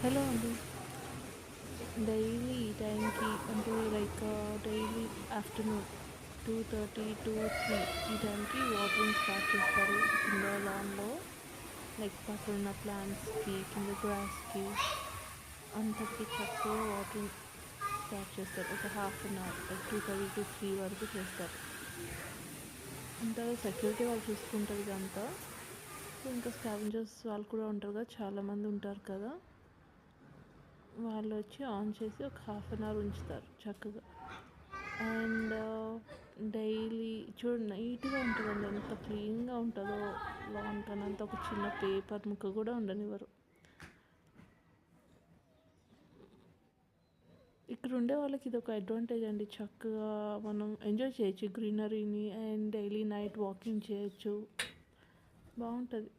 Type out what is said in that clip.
Hello అండి. Daily ఈ టైంకి అంటే డైలీ ఆఫ్టర్నూన్ 2:30 టు 3 ఈ టైంకి వాటరింగ్ స్టార్ట్ చేస్తారు కింద లాన్‌లో. పక్కనున్న ప్లాంట్స్‌కి, కింద గ్రాస్‌కి అంతటికి చక్కగా వాటరింగ్ స్టార్ట్ చేస్తారు. ఒక హాఫ్ అన్ అవర్ 2:30 టు 3 వరకు చేస్తారు. అంతా సెక్యూరిటీ వాళ్ళు చూసుకుంటారు ఇదంతా. సో, ఇంకా స్కావెంజర్స్ వాళ్ళు కూడా ఉంటారు కదా! చాలామంది ఉంటారు కదా! వాళ్ళొచ్చి ఆన్ చేసి ఒక హాఫ్ అన్ అవర్ ఉంచుతారు చక్కగా. అండ్ డైలీ చూడండి నీట్‌గా ఉంటదండి. ఎంత క్లీన్‌గా ఉంటదో లాన్ కనంతా ఒక చిన్న పేపర్ ముక్క కూడా ఉండనివ్వరు. ఇక్కడ ఉండే వాళ్ళకి ఇదొక అడ్వాంటేజ్ అండి. చక్కగా మనం ఎంజాయ్ చేయొచ్చు గ్రీనరీని అండ్ డైలీ నైట్ వాకింగ్ చేయొచ్చు. బావుంటది.